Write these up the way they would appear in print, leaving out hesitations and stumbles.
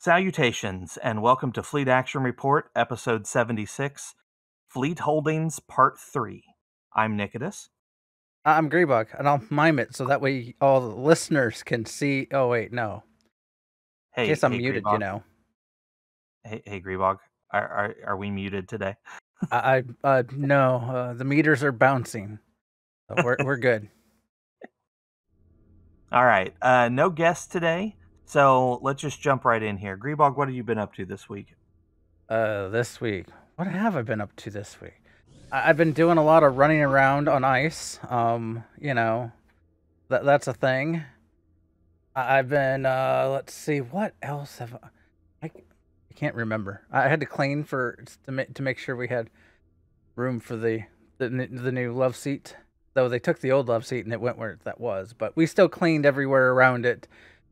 Salutations, and welcome to Fleet Action Report, Episode 76, Fleet Holdings, Part 3. I'm Nikodas. I'm Grebog, and I'll mime it so that way all the listeners can see. Oh, wait, no. Hey, In case I'm hey, muted, Grebog. Hey, Grebog. Are we muted today? No, the meters are bouncing. So we're good. All right, no guests today, so let's just jump right in here. Grebog, what have you been up to this week? This week, what have I been up to this week? I've been doing a lot of running around on ice. That's a thing. I've been let's see, what else have I can't remember. I had to clean to make sure we had room for the new love seat. Though they took the old love seat and it went where that was, but we still cleaned everywhere around it.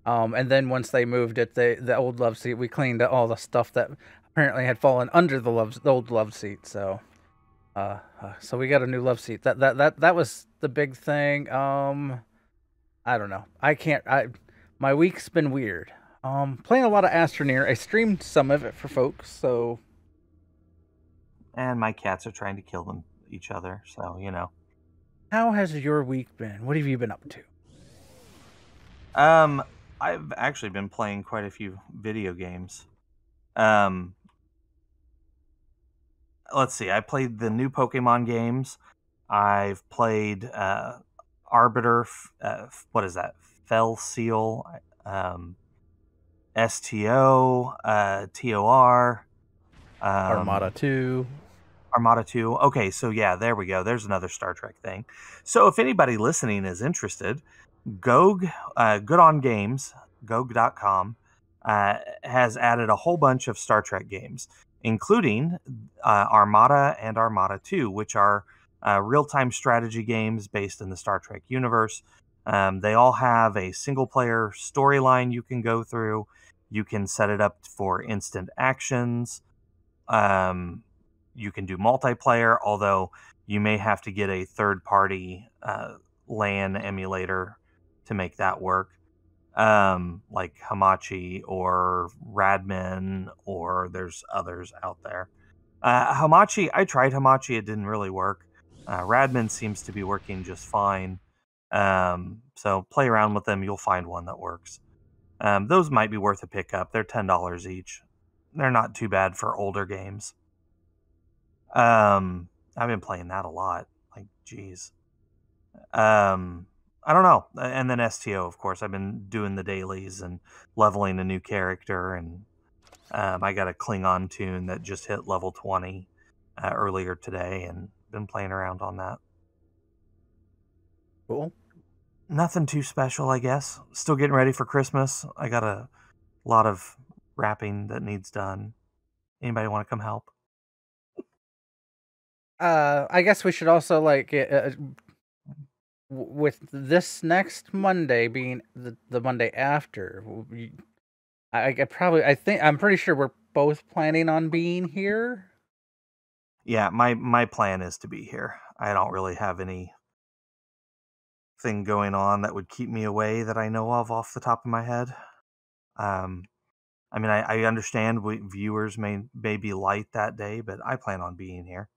And then once they moved it, the old love seat, we cleaned all the stuff that apparently had fallen under the old love seat. So, so we got a new love seat. That was the big thing. I don't know. My week's been weird. Playing a lot of Astroneer. I streamed some of it for folks. So, And my cats are trying to kill each other, so, you know. how has your week been? What have you been up to? I've actually been playing quite a few video games. Let's see, I played the new Pokemon games. I've played Arbiter, what is that? Fell Seal, STO, TOR, Armada 2. Armada 2. Okay, so yeah, there we go. There's another Star Trek thing. So if anybody listening is interested, Gogue, Good on Games, Gogue.com, has added a whole bunch of Star Trek games, including Armada and Armada 2, which are real-time strategy games based in the Star Trek universe. They all have a single-player storyline you can go through. You can set it up for instant actions. You can do multiplayer, although you may have to get a third-party LAN emulator to make that work, like Hamachi or Radman, or there's others out there. Hamachi, I tried Hamachi, it didn't really work. Radman seems to be working just fine. So play around with them, you'll find one that works. Those might be worth a pickup. They're $10 each. They're not too bad for older games. I've been playing that a lot. Like, geez. I don't know. And then STO, of course. I've been doing the dailies and leveling a new character. And I got a Klingon tune that just hit level 20 earlier today, and been playing around on that. Cool. Nothing too special, I guess. Still getting ready for Christmas. I got a lot of wrapping that needs done. Anybody want to come help? I guess we should also with this next Monday being the Monday after. I'm pretty sure we're both planning on being here. Yeah, my plan is to be here. I don't really have any thing going on that would keep me away that I know of off the top of my head. I mean, I understand viewers may be light that day, but I plan on being here.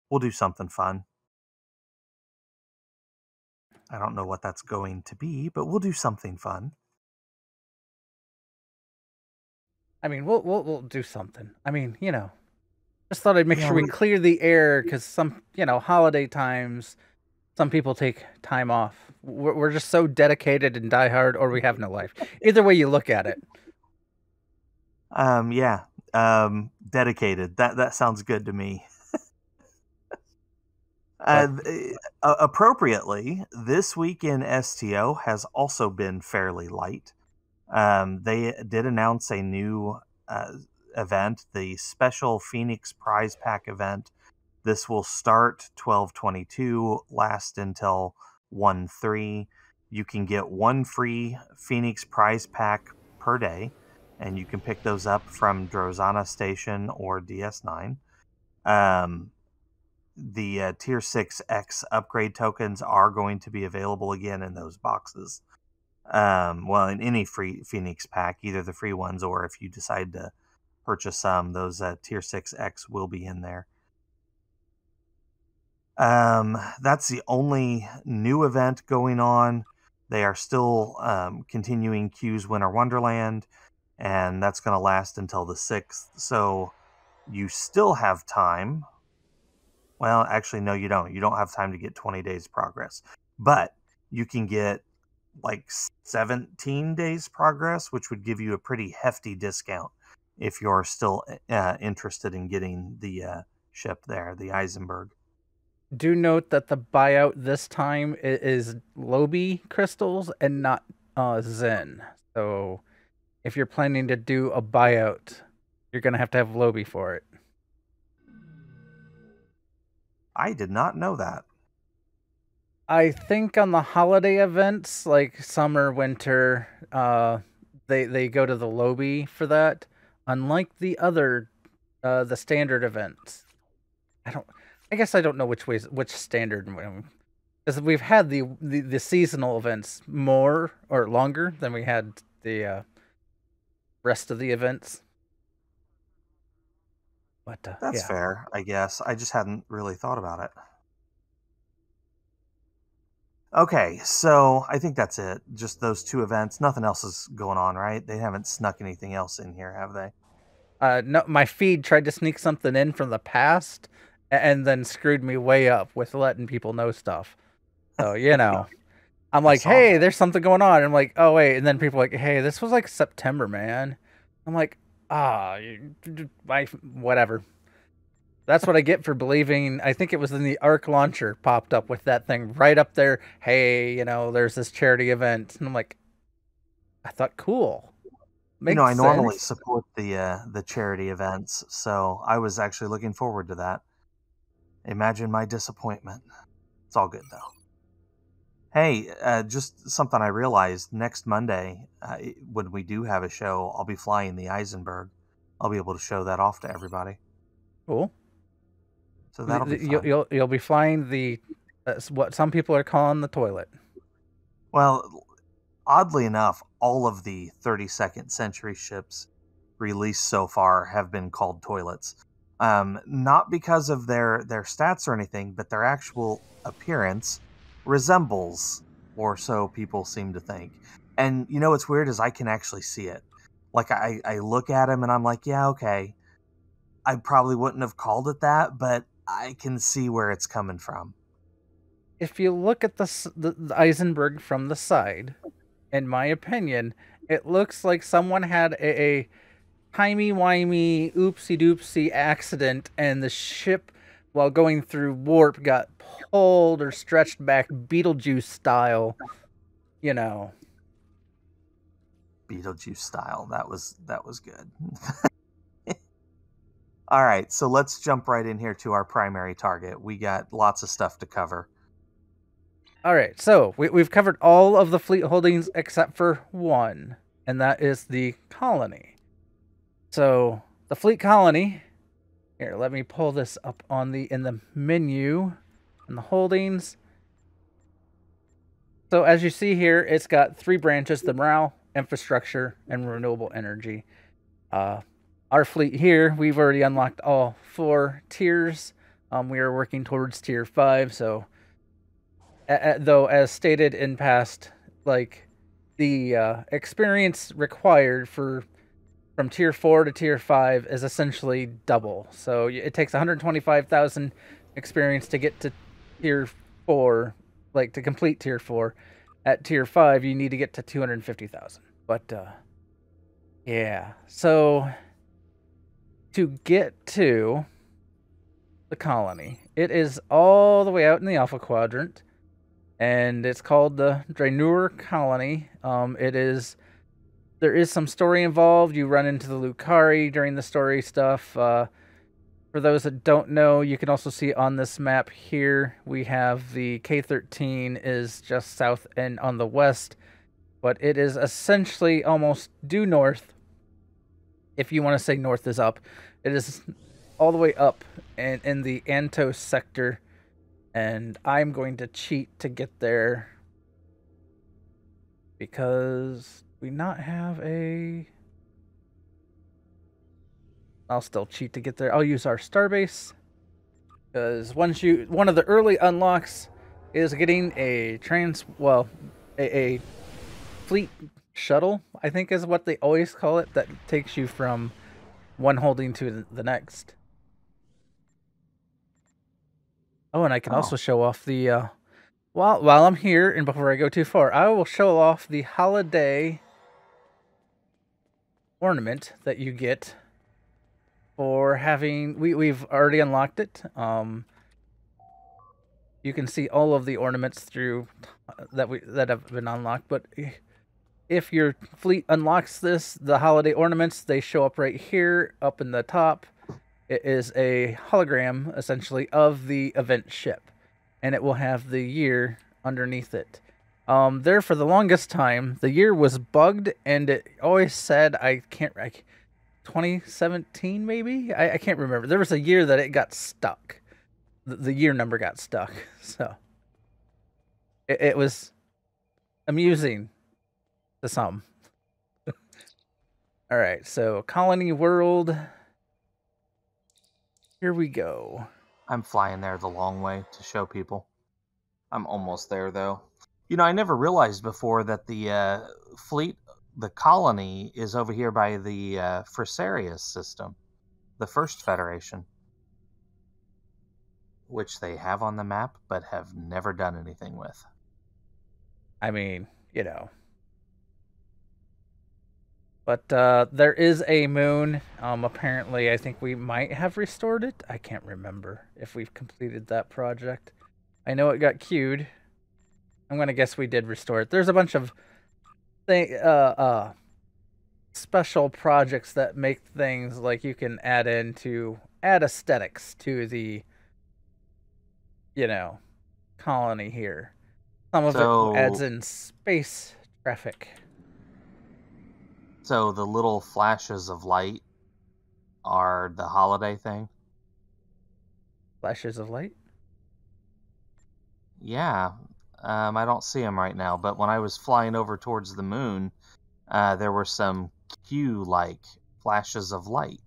We'll do something fun. I don't know what that's going to be, but we'll do something fun. I mean, we'll do something. I mean, just thought I'd make sure we clear the air because some, holiday times, some people take time off. We're just so dedicated and diehard, or we have no life. Either way you look at it. Yeah. Dedicated. That sounds good to me. Appropriately, this week in STO has also been fairly light. They did announce a new event, the Special Phoenix Prize Pack event. This will start 12/22, last until 1/3. You can get one free Phoenix Prize Pack per day, and you can pick those up from Drozana Station or DS9. The Tier 6X upgrade tokens are going to be available again in those boxes. Well, in any free Phoenix pack, either the free ones or if you decide to purchase some, those tier 6X will be in there. That's the only new event going on. They are still continuing Q's Winter Wonderland, and that's going to last until the 6th. So you still have time. Well, actually, no, you don't. You don't have time to get 20 days progress. But you can get like 17 days progress, which would give you a pretty hefty discount if you're still interested in getting the ship there, the Eisenberg. Do note that the buyout this time is Lobi crystals and not Zen. So if you're planning to do a buyout, you're going to have Lobi for it. I did not know that. I think on the holiday events, like summer, winter, they go to the Lobi for that. Unlike the other, the standard events. I guess I don't know which standard, because we've had the seasonal events more or longer than we had the rest of the events. But that's fair, I guess. I just hadn't really thought about it. Okay, so I think that's it. Just those two events. Nothing else is going on, right? They haven't snuck anything else in here, have they? No, my feed tried to sneak something in from the past and then screwed me way up with letting people know stuff. So, I'm like, hey, there's something going on. And I'm like, oh, wait. And then people are like, hey, this was like September, man. I'm like, whatever. That's what I get for believing. I think it was in the Arc launcher popped up with that thing right up there. Hey, there's this charity event. And I'm like, I thought, cool. Makes I normally support the charity events, so I was actually looking forward to that. Imagine my disappointment. It's all good, though. Hey, just something I realized. Next Monday, when we do have a show, I'll be flying the Eisenberg. I'll be able to show that off to everybody. Cool. So that'll be fun. You'll be flying the what some people are calling the toilet. Well, oddly enough, all of the 32nd century ships released so far have been called toilets. Not because of their stats or anything, but their actual appearance resembles, or so people seem to think. And what's weird is I can actually see it. Like I look at them and I'm like, yeah, okay. I probably wouldn't have called it that, but I can see where it's coming from. If you look at the Eisenberg from the side, in my opinion, it looks like someone had a timey-wimey, oopsie-doopsie accident, and the ship, while going through warp, got pulled or stretched back Beetlejuice style. Beetlejuice style. That was good. All right, so let's jump right in here to our primary target. We got lots of stuff to cover. All right, so we've covered all of the fleet holdings except for one, and that is the colony. So the fleet colony, here, let me pull this up in the menu and the holdings. So as you see here, it's got three branches: the morale, infrastructure, and renewable energy. Our fleet here, we've already unlocked all 4 tiers. We are working towards tier 5, so though as stated in past, like the experience required from tier 4 to tier 5 is essentially double. So it takes 125,000 experience to get to tier 4, like to complete tier 4. At tier 5, you need to get to 250,000. But yeah, so to get to the colony, it is all the way out in the Alpha Quadrant, and it's called the Draenor Colony. There is some story involved. You run into the Lukari during the story stuff. For those that don't know, you can also see on this map here, we have the K-13 is just south and on the west, but it is essentially almost due north. If you want to say north is up, it is all the way up in the Antos sector, and I'm going to cheat to get there because we not have a... I'll still cheat to get there. I'll use our Starbase, because one of the early unlocks is getting a a fleet shuttle, I think is what they always call it, that takes you from one holding to the next. Oh, and I can also show off the while I'm here, and before I go too far, I will show off the holiday ornament that you get for having... we've already unlocked it. You can see all of the ornaments through that have been unlocked, but if your fleet unlocks this, the holiday ornaments, they show up right here, up in the top. It is a hologram, essentially, of the event ship, and it will have the year underneath it. There, for the longest time, the year was bugged, and it always said, 2017, maybe? I can't remember. There was a year that it got stuck. The year number got stuck, so it was amusing to some. All right, so Colony World. Here we go. I'm flying there the long way to show people. I'm almost there, though. You know, I never realized before that the fleet, the colony, is over here by the Frisarius system, the First Federation, which they have on the map, but have never done anything with. I mean, you know. But there is a moon. Apparently, I think we might have restored it. I can't remember if we've completed that project. I know it got queued. I'm going to guess we did restore it. There's a bunch of special projects that make things like you can add aesthetics to the, colony here. Some of it adds in space traffic. So the little flashes of light are the holiday thing? Flashes of light? Yeah. I don't see them right now, but when I was flying over towards the moon, there were some Q-like flashes of light.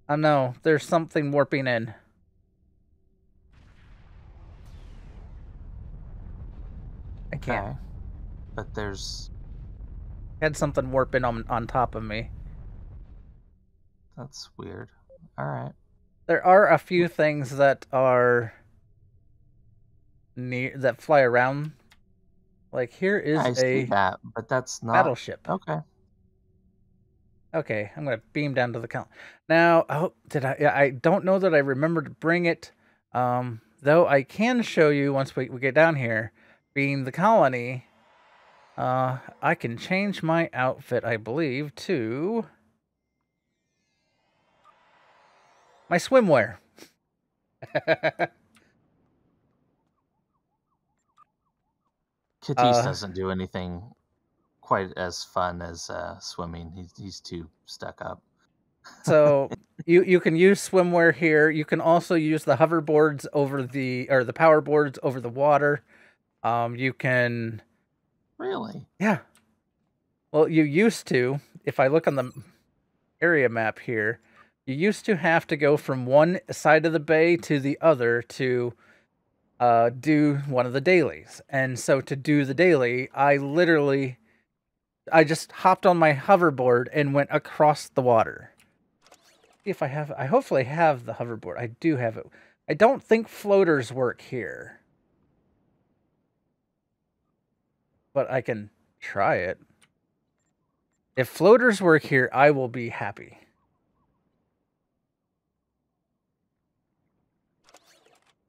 Oh no, there's something warping in. I can't. Okay. But there's... Had something warping on top of me. That's weird. Alright. There are a few things that are that fly around. Like here is I see that, but that's not battleship. Okay. Okay, I'm gonna beam down to the count. Now, I don't know that I remember to bring it. Though I can show you once we get down here. Being the colony, I can change my outfit, I believe, to my swimwear. Kitties doesn't do anything quite as fun as swimming. He's too stuck up. So you can use swimwear here. You can also use the hoverboards over the power boards over the water. You can... Really? Yeah. Well, you used to, if I look on the area map here, you used to have to go from one side of the bay to the other to do one of the dailies. And so to do the daily, I just hopped on my hoverboard and went across the water. See if I hopefully have the hoverboard. I do have it. I don't think floaters work here. But I can try it. If floaters work here, I will be happy.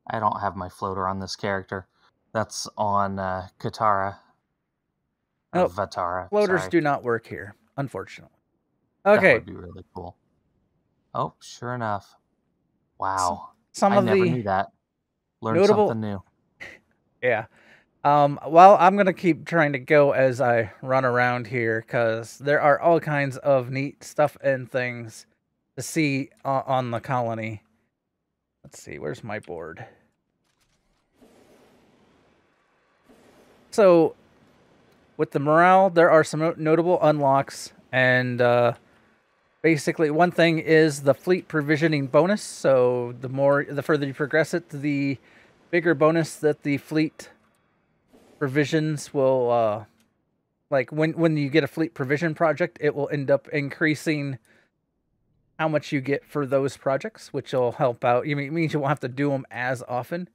I don't have my floater on this character. That's on Katara. Nope. Vatara. Floaters do not work here, unfortunately. Okay. That would be really cool. Oh, sure enough. Wow. I never knew that. Learned something new. Yeah. Well, I'm going to keep trying to go as I run around here, because there are all kinds of neat stuff and things to see on the colony. Let's see, where's my board? So, with the morale, there are some notable unlocks, and basically, one thing is the fleet provisioning bonus. So the further you progress it, the bigger bonus that the fleet provisions will, like when you get a fleet provision project, it will end up increasing how much you get for those projects, which will help out. It means you won't have to do them as often.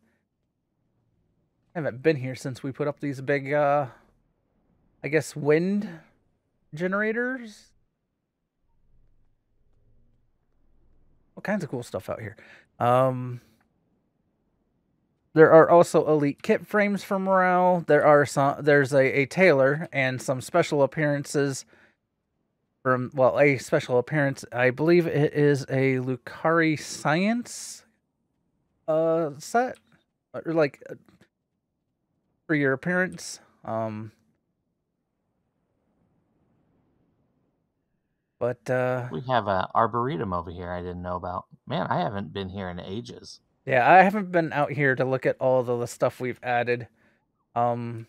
I haven't been here since we put up these big, I guess, wind generators. All kinds of cool stuff out here. There are also elite kit frames for morale. There's a tailor and some special appearances from, well, a special appearance. I believe it is a Lukari science set, or like for your appearance. But we have a Arboretum over here I didn't know about. Man, I haven't been here in ages. Yeah, I haven't been out here to look at all the stuff we've added. There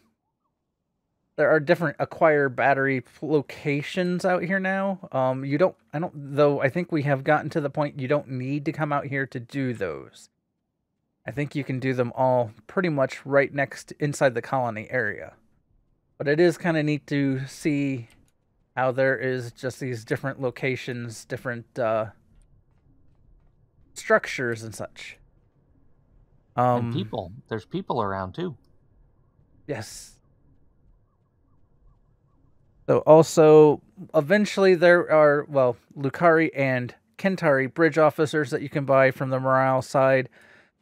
are different acquire battery locations out here now. I think we have gotten to the point you don't need to come out here to do those. I think you can do them all pretty much right inside the colony area. But it is kind of neat to see how there is just these different locations, different structures and such. And people. There's people around too. Yes. So also, eventually there are, well, lukari and kentari bridge officers that you can buy from the morale side.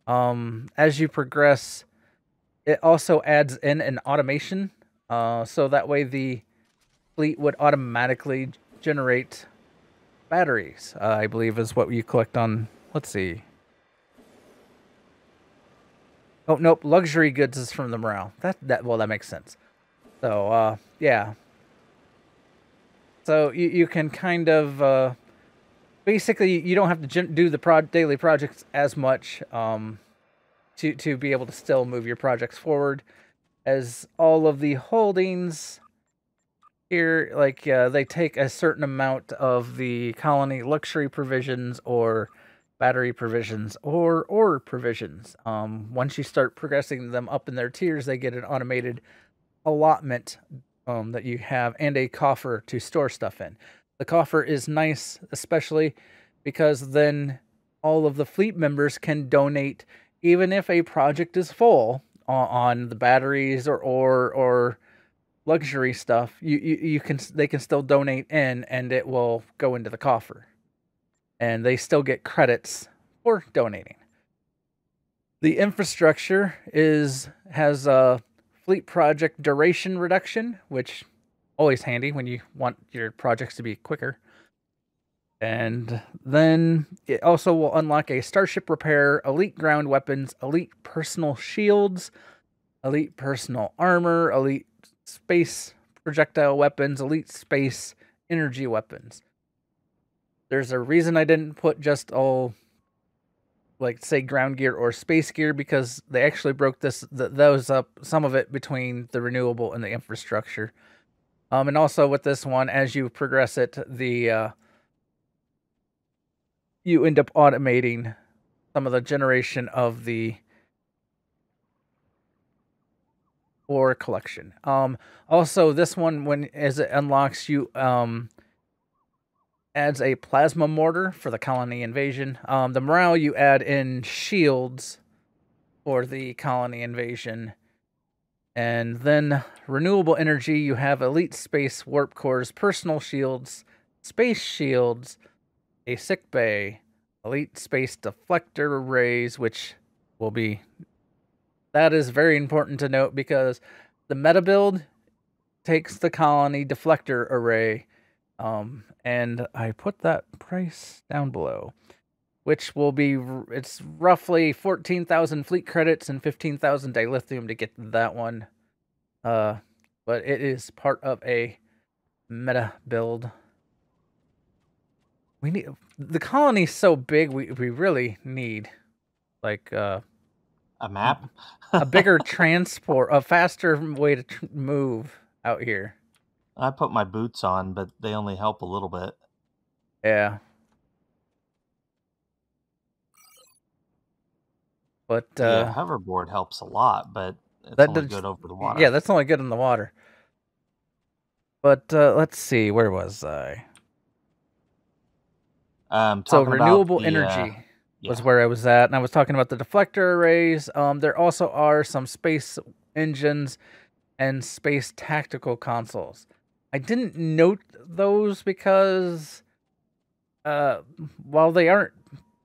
As you progress, it also adds in an automation. So that way the fleet would automatically generate batteries, I believe is what you collect on, let's see. Oh, nope, luxury goods is from the morale. That makes sense. So, yeah. So you can kind of, basically, you don't have to do the daily projects as much to be able to still move your projects forward, as all of the holdings here, like, they take a certain amount of the colony luxury provisions or battery provisions or ore provisions. Once you start progressing them up in their tiers, they get an automated allotment that you have and a coffer to store stuff in. The coffer is nice, especially because then all of the fleet members can donate, even if a project is full on the batteries or ore or luxury stuff. They can still donate in, and it will go into the coffer. And they still get credits for donating. The infrastructure has a fleet project duration reduction, which always handy when you want your projects to be quicker. And then it also will unlock a starship repair, elite ground weapons, elite personal shields, elite personal armor, elite space projectile weapons, elite space energy weapons. There's a reason I didn't put just all, like, say, ground gear or space gear, because they actually broke those up, some of it, between the renewable and the infrastructure. And also with this one, as you progress it, you end up automating some of the generation of the ore collection. Also, this one, as it unlocks, you adds a plasma mortar for the colony invasion. The morale, you add in shields for the colony invasion. And then renewable energy, you have elite space warp cores, personal shields, space shields, a sick bay, elite space deflector arrays, which will be... That is very important to note, because the meta build takes the colony deflector array, and I put that price down below, which will be, it's roughly 14,000 fleet credits and 15,000 dilithium to get that one. But it is part of a meta build. The colony's so big, we really need, like, a map, a bigger transport, a faster way to move. out here. I put my boots on, but they only help a little bit. Yeah. But The hoverboard helps a lot, but it's that only does, good over the yeah, water. that's only good in the water. But let's see, where was I? So Talking about renewable the energy was yeah. where I was at, and I was talking about the deflector arrays. There also are some space engines and space tactical consoles. I didn't note those because uh, while they aren't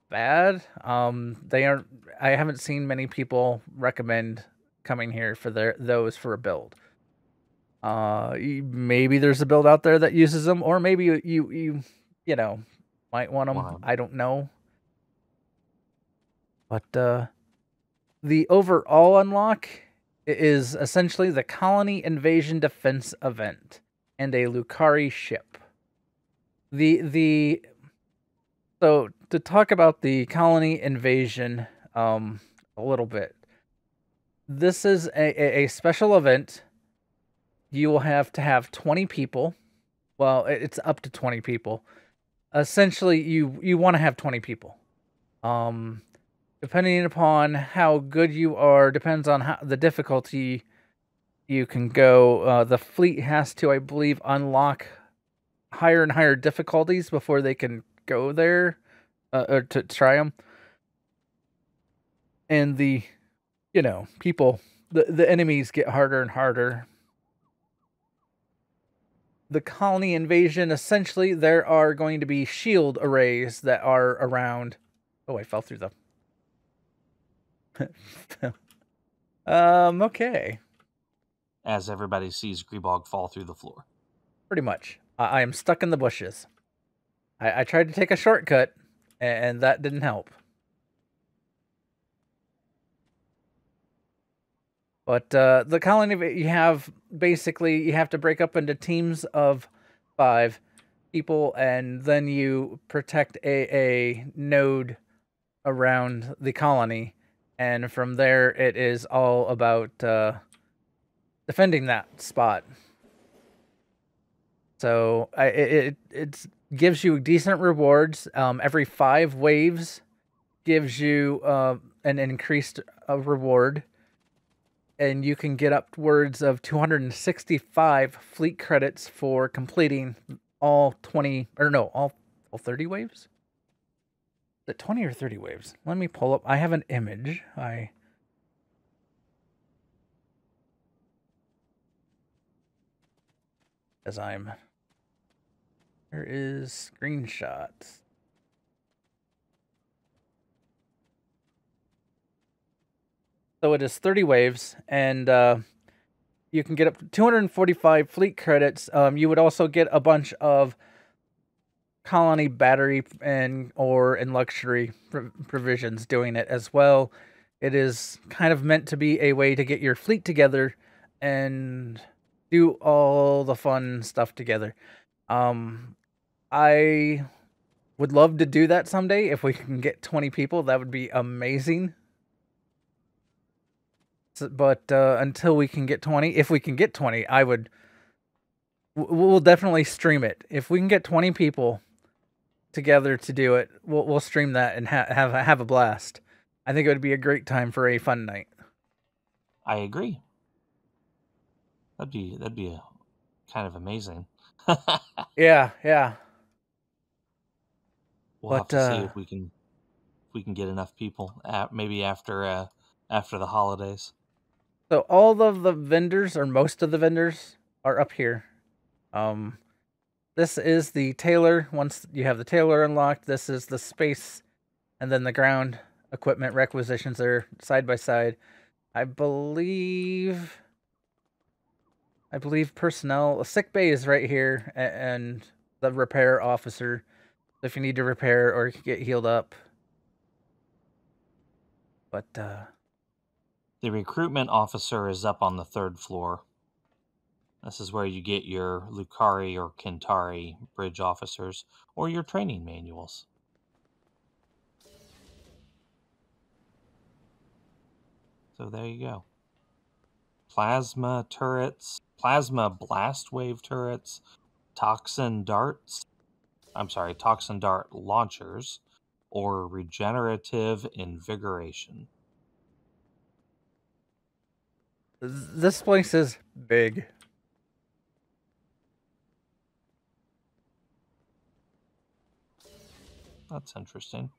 bad, they aren't. I haven't seen many people recommend coming here for those for a build. Maybe there's a build out there that uses them, or maybe you know might want them. I don't know. But the overall unlock is essentially the colony invasion defense event and a Lukari ship. The So to talk about the colony invasion a little bit. This is a special event. You will have to have 20 people. Well, it's up to 20 people. Essentially, you want to have 20 people. Depending upon how good you are, depends on how the difficulty you can go. The fleet has to, I believe, unlock higher and higher difficulties before they can go there or to try them. And people, the enemies get harder and harder. The colony invasion, essentially, there are going to be shield arrays that are around. Oh, I fell through the. Okay. As everybody sees Grebog fall through the floor. Pretty much. I am stuck in the bushes. I tried to take a shortcut, and that didn't help. But the colony, you have to break up into teams of 5 people, and then you protect a node around the colony, and from there it is all about defending that spot. So it gives you decent rewards. Every 5 waves gives you an increased reward, and you can get upwards of 265 fleet credits for completing all 30 waves. Is it 20 or 30 waves? Let me pull up. I have an image. There is screenshots. So it is 30 waves, and you can get up to 245 fleet credits. You would also get a bunch of colony battery and luxury provisions doing it as well. It is kind of meant to be a way to get your fleet together and do all the fun stuff together. I would love to do that someday. If we can get 20 people, that would be amazing. But until we can get 20, if we can get 20, we'll definitely stream it. If we can get 20 people together to do it, we'll stream that and have a blast. I think it would be a great time for a fun night. I agree. That'd be a kind of amazing. Yeah. We'll have to see if we can get enough people maybe after the holidays. So all of the vendors, or most of the vendors, are up here. This is the tailor. Once you have the tailor unlocked, this is the space, and then the ground equipment requisitions are side by side. I believe personnel, a sick bay is right here, and the repair officer, if you need to repair or get healed up. But the recruitment officer is up on the 3rd floor. This is where you get your lukari or kentari bridge officers or your training manuals. So there you go. plasma turrets, plasma blast wave turrets, toxin dart launchers, or regenerative invigoration. This place is big. That's interesting.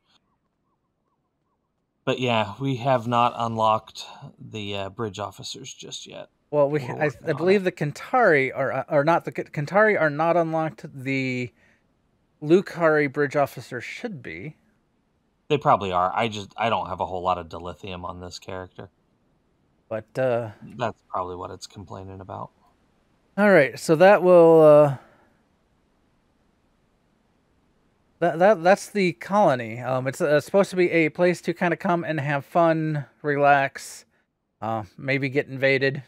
But yeah, we have not unlocked the bridge officers just yet. Well, I believe the Kentari are not the Kentari are not unlocked. The Lukari bridge officer should be. They probably are. I don't have a whole lot of dilithium on this character. But that's probably what it's complaining about. All right, so that will that's the colony. It's supposed to be a place to kind of come and have fun, relax, maybe get invaded.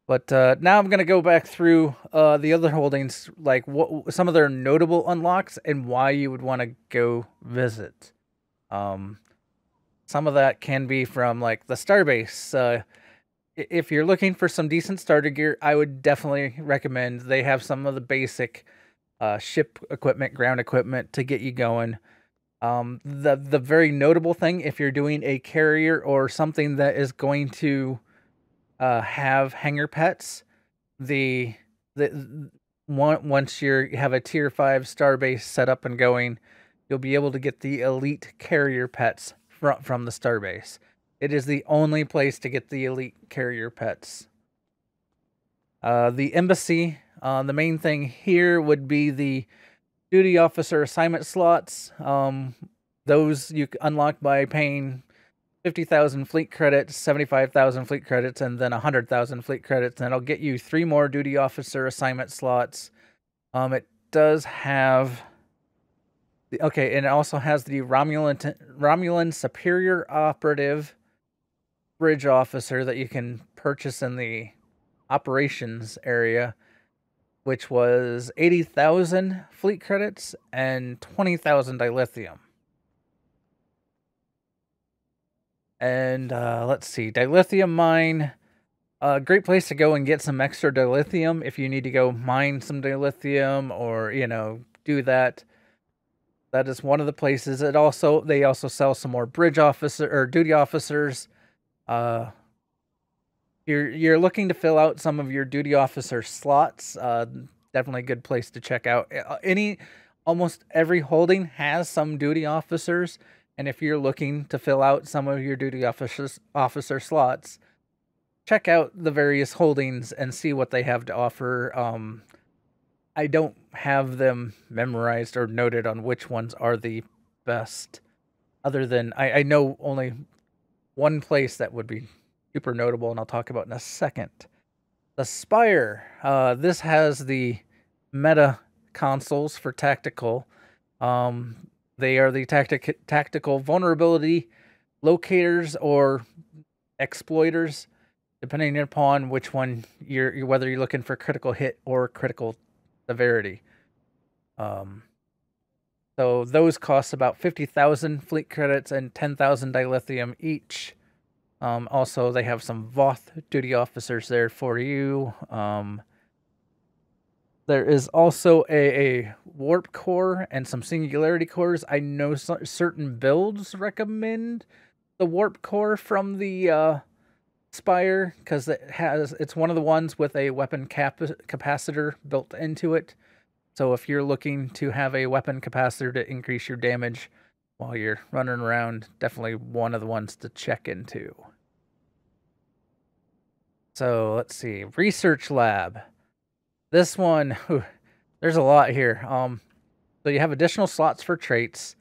But now I'm gonna go back through the other holdings, like what some of their notable unlocks and why you would want to go visit. Some of that can be from like the Starbase. If you're looking for some decent starter gear, I would definitely recommend. They have some of the basic ship equipment, ground equipment to get you going. The very notable thing, if you're doing a carrier or something that is going to have hangar pets, once you have a tier 5 Starbase set up and going, you'll be able to get the elite carrier pets from the Starbase. It is the only place to get the elite carrier pets. The embassy, the main thing here would be the duty officer assignment slots. Those you unlock by paying 50,000 fleet credits, 75,000 fleet credits, and then 100,000 fleet credits, and it'll get you 3 more duty officer assignment slots. It does have and it also has the Romulan Superior Operative Bridge Officer that you can purchase in the operations area, which was 80,000 fleet credits and 20,000 dilithium. And let's see, dilithium mine, a great place to go and get some extra dilithium if you need to go mine some dilithium or, do that. That is one of the places. They also sell some more bridge officer or duty officers. You're looking to fill out some of your duty officer slots. Definitely a good place to check out. Almost every holding has some duty officers, and if you're looking to fill out some of your duty officer slots, check out the various holdings and see what they have to offer. I don't have them memorized or noted on which ones are the best, other than I know only one place that would be super notable, and I'll talk about in a second. The Spire. This has the meta consoles for tactical. They are the tactical vulnerability locators or exploiters, depending upon which one whether you're looking for critical hit or critical severity. So those cost about 50,000 fleet credits and 10,000 dilithium each. Also, they have some Voth duty officers there for you. There is also a warp core and some singularity cores. I know certain builds recommend the warp core from the Spire because it's one of the ones with a weapon capacitor built into it. So if you're looking to have a weapon capacitor to increase your damage while you're running around, definitely one of the ones to check into. So let's see, research lab. This one, there's a lot here. So you have additional slots for traits,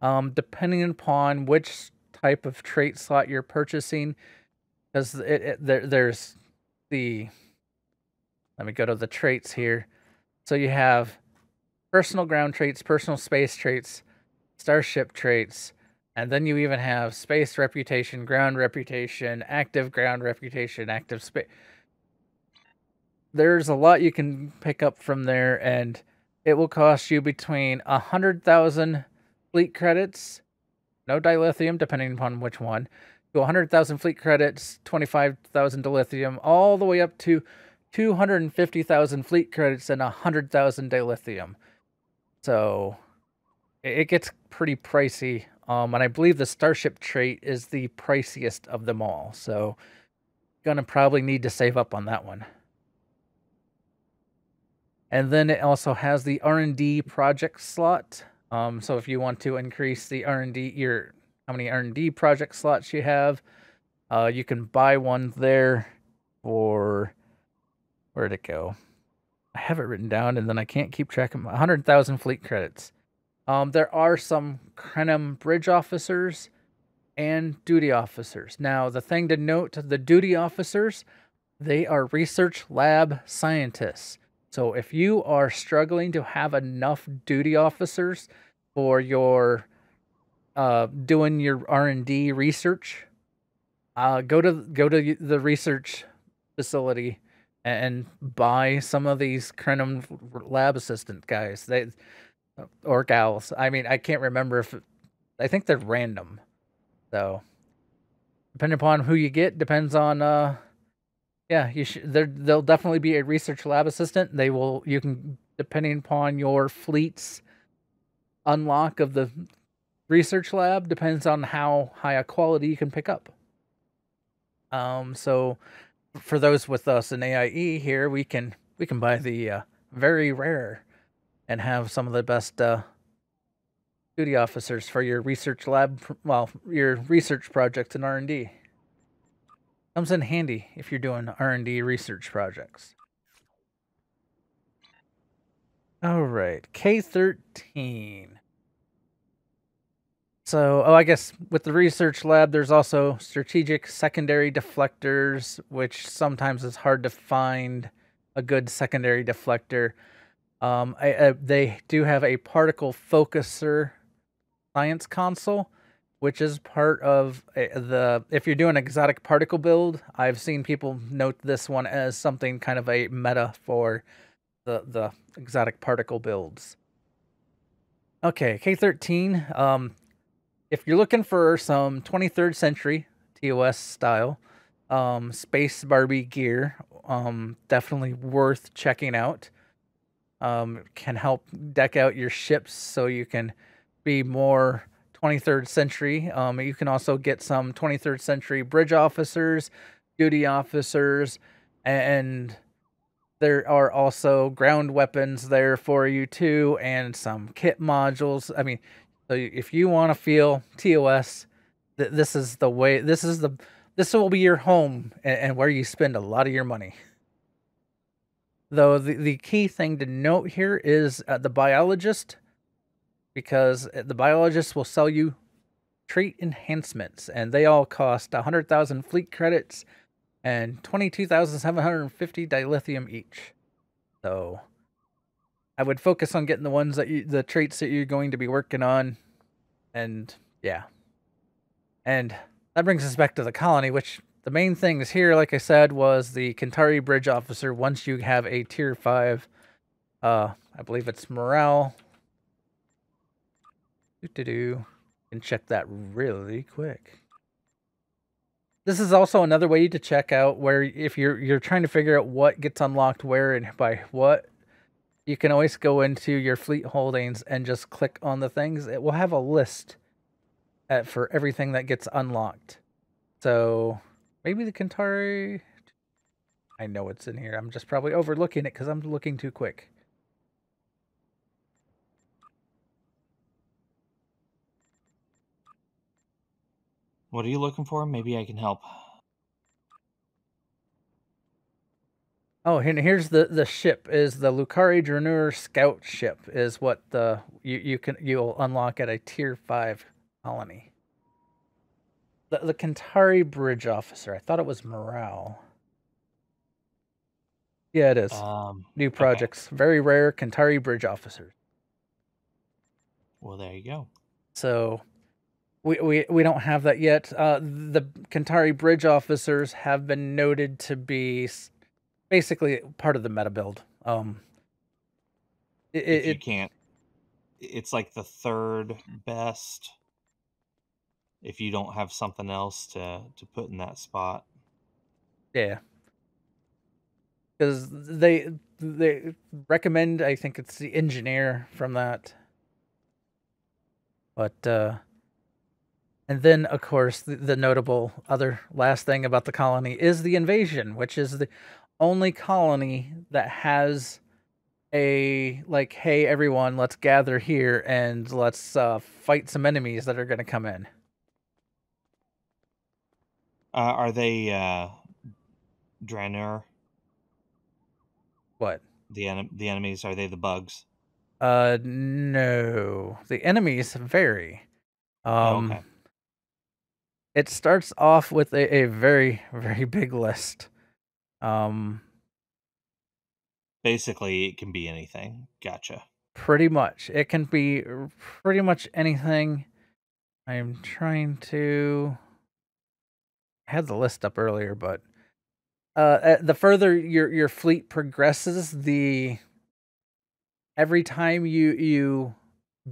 depending upon which type of trait slot you're purchasing. Because there's the. Let me go to the traits here. So you have personal ground traits, personal space traits, starship traits, and then you even have space reputation, ground reputation, active ground reputation, active space. There's a lot you can pick up from there, and it will cost you between 100,000 fleet credits, no dilithium, depending upon which one, to 100,000 fleet credits, 25,000 dilithium, all the way up to 250,000 fleet credits and 100,000 dilithium. So it gets pretty pricey. And I believe the starship trait is the priciest of them all. So gonna probably need to save up on that one. And then it also has the R&D project slot. So if you want to increase the R&D, how many R&D project slots you have, you can buy one there for, where'd it go? I have it written down and then I can't keep track of 100,000 fleet credits. There are some Krenim bridge officers and duty officers. Now, the thing to note, the duty officers, they are research lab scientists. So if you are struggling to have enough duty officers for your doing your R&D research, go to the research facility and buy some of these Krenim lab assistant guys. Or gals. I mean, I can't remember I think they're random. So depending upon who you get, depends on yeah, they'll definitely be a research lab assistant. You can, depending upon your fleet's unlock of the research lab, depends on how high a quality you can pick up. So for those with us in AIE here, we can buy the very rare and have some of the best duty officers for your research lab, your research projects in R&D. Comes in handy if you're doing R&D research projects. All right, K13. So, I guess with the research lab, there's also strategic secondary deflectors, which sometimes is hard to find a good secondary deflector. They do have a particle focuser science console, which is part of if you're doing an exotic particle build, I've seen people note this one as something kind of a meta for the exotic particle builds. Okay, K13. If you're looking for some 23rd century TOS style space Barbie gear, definitely worth checking out. Can help deck out your ships so you can be more 23rd century. You can also get some 23rd century bridge officers, duty officers, and there are also ground weapons there for you too, and some kit modules. I mean, so if you want to feel TOS, this is the way. This will be your home and where you spend a lot of your money. Though the key thing to note here is the biologist, because the biologist will sell you trait enhancements, and they all cost 100,000 fleet credits and 22,750 dilithium each. So I would focus on getting the ones the traits that you're going to be working on, and yeah. And that brings us back to the colony, which the main things here, like I said, was the Kentari bridge officer. Once you have a tier 5, I believe it's morale. Can check that really quick. This is also another way to check out where, if you're trying to figure out what gets unlocked where and by what, you can always go into your fleet holdings and just click on the things. It will have a list for everything that gets unlocked. So maybe the Kentari, I know it's in here. I'm just probably overlooking it because I'm looking too quick. What are you looking for? Maybe I can help. Oh, here's the ship. Is the Lukari Draenor scout ship is what you'll unlock at a tier 5 colony. The Kentari bridge officer. I thought it was morale. Yeah, it is. New projects. Okay. Very rare Kentari bridge officers. Well, there you go. So we don't have that yet. The Kentari bridge officers have been noted to be basically part of the meta build. You can't. It's like the third best if you don't have something else to put in that spot. Yeah, because they recommend. I think it's the engineer from that, but and then of course the notable other last thing about the colony is the invasion, which is the only colony that has a like, hey everyone, let's gather here and let's fight some enemies that are going to come in. Are they Draenor? What? The enemies, are they the bugs? No, the enemies vary. Oh, um okay. it starts off with a very very big list. um Basically, it can be anything. Gotcha. Pretty much it can be pretty much anything. I'm trying to I had the list up earlier, but the further your fleet progresses, the every time you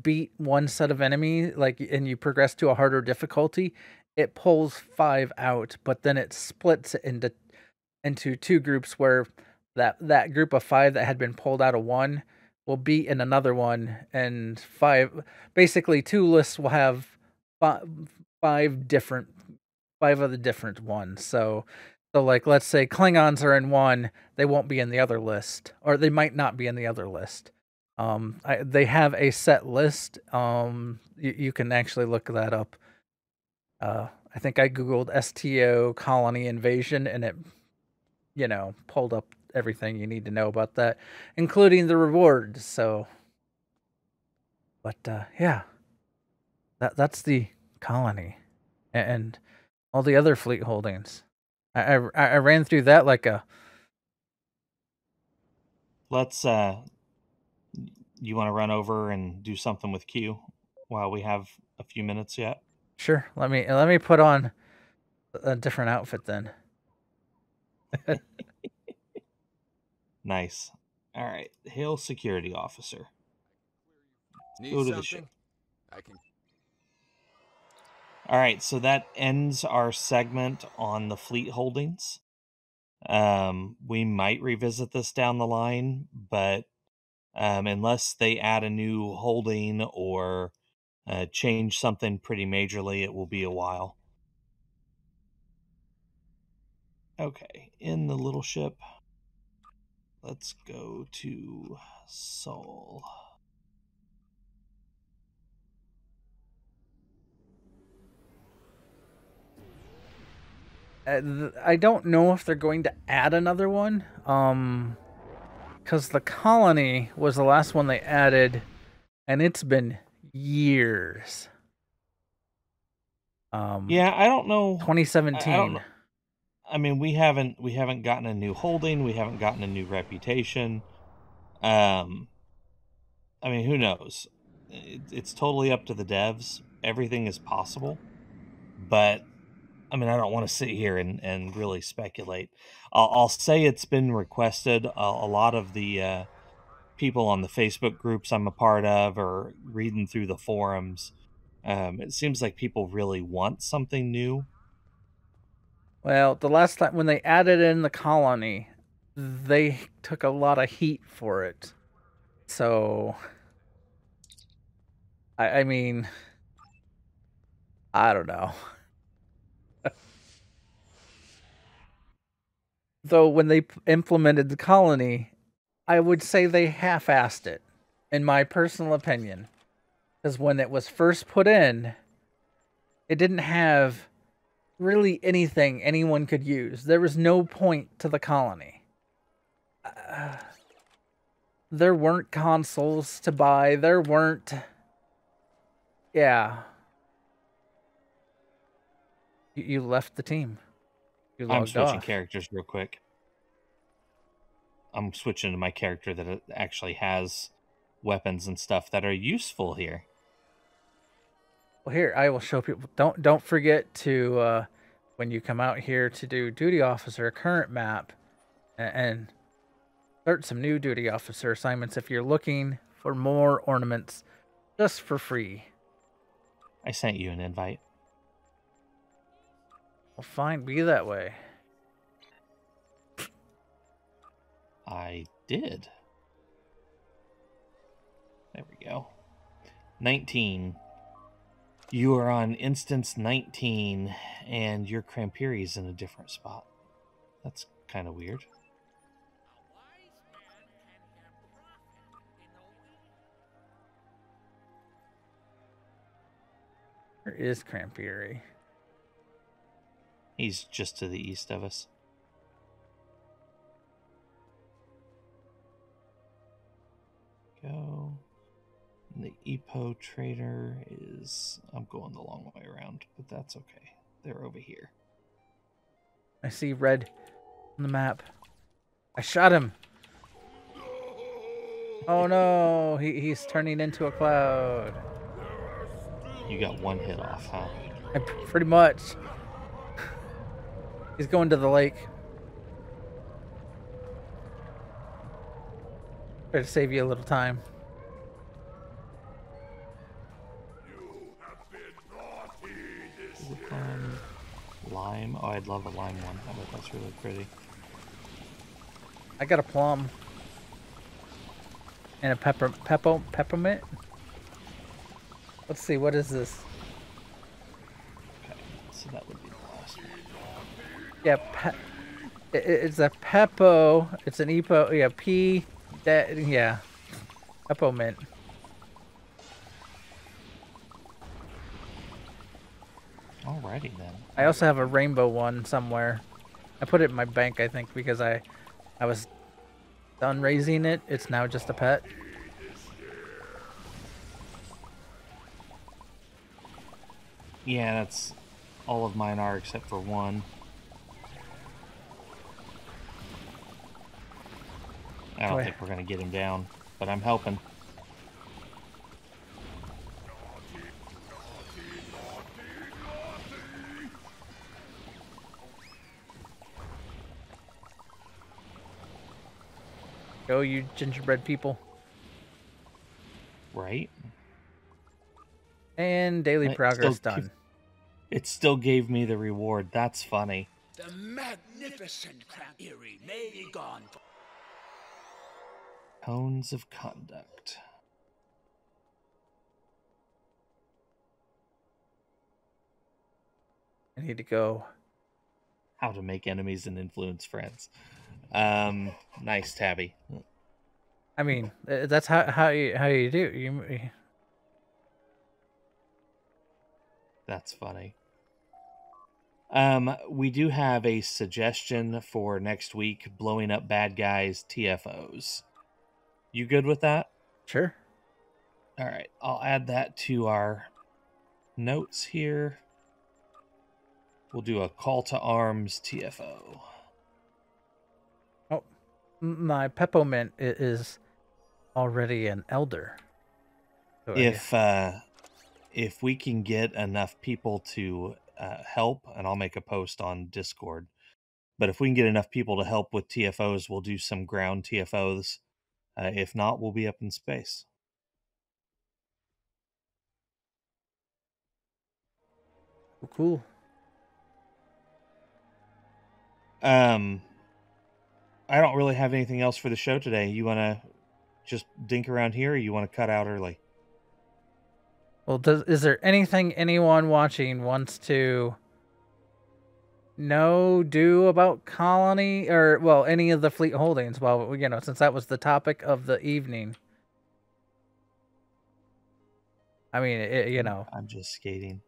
beat one set of enemy, like, and you progress to a harder difficulty, it pulls 5 out, but then it splits it into two groups where that group of 5 that had been pulled out of one will be in another one, and 5, basically 2 lists will have 5, 5 different 5 of the different ones. So like, let's say Klingons are in one, they won't be in the other list, or they might not be in the other list. They have a set list. You can actually look that up. I think I googled STO colony invasion, and it, pulled up everything you need to know about that, including the rewards. So, but yeah, that's the colony, and all the other fleet holdings. I ran through that like a. Let's you want to run over and do something with Q while we have a few minutes yet? Sure. Let me put on a different outfit then. Nice. All right. Hail security officer. Need Go to something? the ship. I can. All right, so that ends our segment on the fleet holdings. We might revisit this down the line, but unless they add a new holding or change something pretty majorly, it will be a while. Okay, in the little ship, let's go to Sol. I don't know if they're going to add another one. Because the colony was the last one they added, and it's been years. Yeah, I don't know. 2017. I don't know. I mean, we haven't gotten a new holding. We haven't gotten a new reputation. I mean, who knows? It's totally up to the devs. Everything is possible, but I mean, I don't want to sit here and really speculate. I'll say it's been requested. A lot of the people on the Facebook groups I'm a part of, or reading through the forums, it seems like people really want something new. Well, the last time when they added in the colony, they took a lot of heat for it. So, I mean, I don't know. Though when they implemented the colony, I would say they half-assed it, in my personal opinion. Because when it was first put in, it didn't have really anything anyone could use. There was no point to the colony. There weren't consoles to buy. There weren't. Yeah. You left the team. You I'm logged switching off. characters real quick. I'm switching to my character that actually has weapons and stuff that are useful here. Well, here I will show people. Don't forget to when you come out here to do duty officer current map, and start some new duty officer assignments if you're looking for more ornaments just for free. I sent you an invite. Well, fine, be that way. I did. There we go. 19. You are on instance 19, and your Crampiri is in a different spot. That's kind of weird. Where is Crampiri? He's just to the east of us. Go. And the Epo trader is... I'm going the long way around, but that's okay. They're over here. I see red on the map. I shot him. Oh no, he's turning into a cloud. You got one hit off, huh? Pretty much. He's going to the lake. Try to save you a little time. Lime. Oh, I'd love a lime one. I bet that's really pretty. I got a plum. And a peppermint. Let's see, what is this? Okay, so that would be the last one. Yeah, it's a peppo. It's an epo. Yeah, yeah, peppermint. Alrighty then. I also have a rainbow one somewhere. I put it in my bank, I think, because I was done raising it. It's now just a pet. Yeah, that's all of mine are except for one. I don't think we're going to get him down, but I'm helping. Go, you gingerbread people. Right? And daily progress done. It still gave me the reward. That's funny. The magnificent Crampiri may be gone. Tones of conduct. I need to go. How to make enemies and influence friends. Nice, Tabby. I mean, that's how you do. That's funny. We do have a suggestion for next week: blowing up bad guys, TFOs. You good with that? Sure. All right, I'll add that to our notes here. We'll do a call to arms TFO. Oh, my peppermint is already an elder. So if we can get enough people to help, and I'll make a post on Discord, but if we can get enough people to help with TFOs, we'll do some ground TFOs. If not, we'll be up in space. Cool. I don't really have anything else for the show today. You want to just dink around here, or you want to cut out early? Well, is there anything anyone watching wants to do about Colony, or, well, any of the fleet holdings? Well, since that was the topic of the evening. I mean, I'm just skating.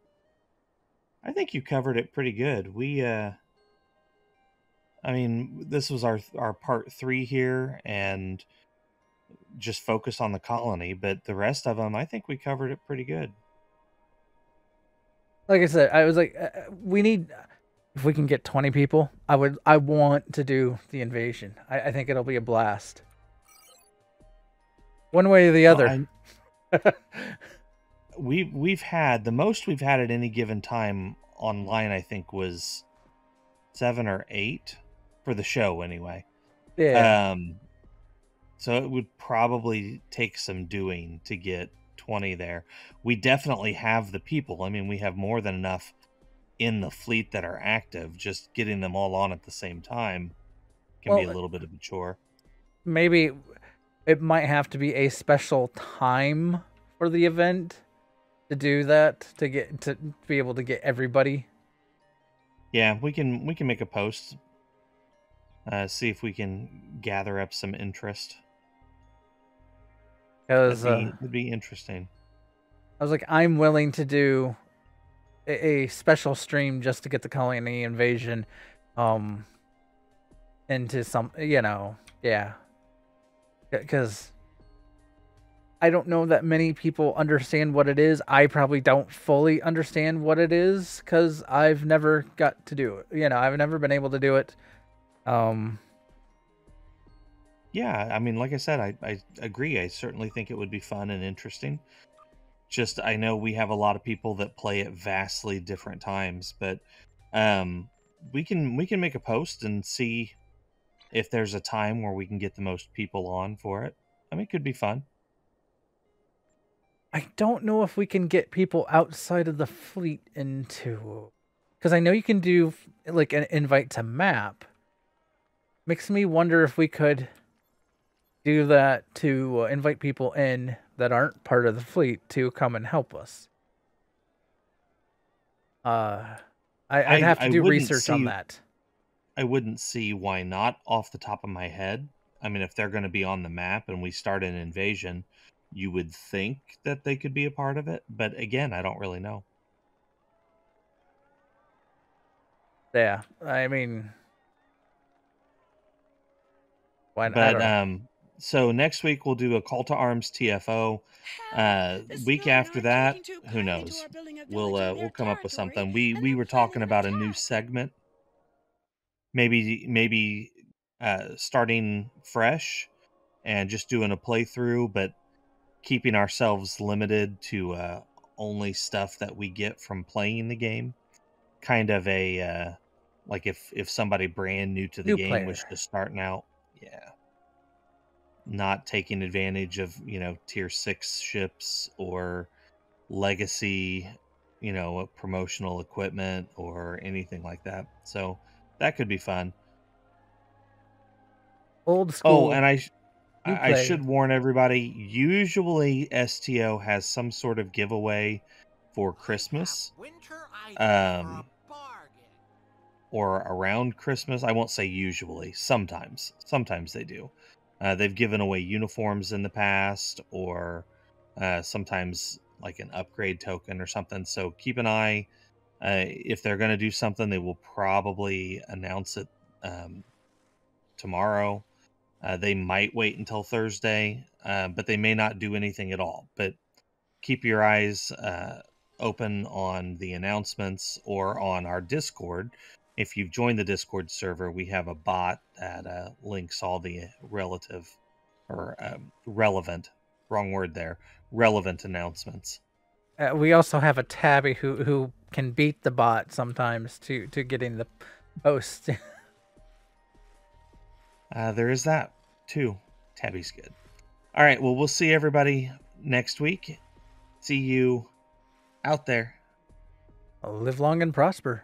I think you covered it pretty good. This was our part 3 here, and just focus on the colony, but the rest of them, I think we covered it pretty good. Like I said, I was like, if we can get 20 people, I want to do the invasion. I think it'll be a blast. One way or the other. We've had, the most we've had at any given time online, I think, was 7 or 8 for the show anyway. Yeah. So it would probably take some doing to get 20 there. We definitely have the people. I mean, we have more than enough in the fleet that are active. Just getting them all on at the same time can be a little bit of a chore. Maybe it might have to be a special time for the event to do that, to be able to get everybody. Yeah, we can make a post. See if we can gather up some interest. Because it'd be interesting. I was like, I'm willing to do a special stream just to get the colony invasion into some, yeah. Because I don't know that many people understand what it is. I probably don't fully understand what it is because I've never got to do it. I've never been able to do it. Yeah, I mean, like I said, I agree. I certainly think it would be fun and interesting. Just, I know we have a lot of people that play at vastly different times, but we can make a post and see if there's a time where we can get the most people on for it. I mean, it could be fun. I don't know if we can get people outside of the fleet into, because I know you can do like an invite to map. Makes me wonder if we could do that to invite people in that aren't part of the fleet to come and help us. I'd have to do research on that. I wouldn't see why not off the top of my head. I mean, if they're going to be on the map and we start an invasion, you would think that they could be a part of it. But again, I don't really know. Yeah, I mean, why not? But so next week we'll do a Call to Arms TFO. Week after that, who knows? We'll come up with something. We were talking about a new segment. Maybe starting fresh and just doing a playthrough, but keeping ourselves limited to only stuff that we get from playing the game. Kind of a like if somebody brand new to the game was just starting out, yeah, not taking advantage of tier 6 ships or legacy, promotional equipment or anything like that. So that could be fun. Old school. Oh, and I should warn everybody, usually STO has some sort of giveaway for Christmas. Or around Christmas. I won't say usually. Sometimes they do. They've given away uniforms in the past, or sometimes like an upgrade token or something. So keep an eye. If they're going to do something, they will probably announce it tomorrow. They might wait until Thursday, but they may not do anything at all. But keep your eyes open on the announcements or on our Discord. If you've joined the Discord server, we have a bot that links all the relevant, wrong word there, relevant announcements. We also have a tabby who can beat the bot sometimes to getting the post. There is that too. Tabby's good. All right, well, we'll see everybody next week. See you out there. Live long and prosper.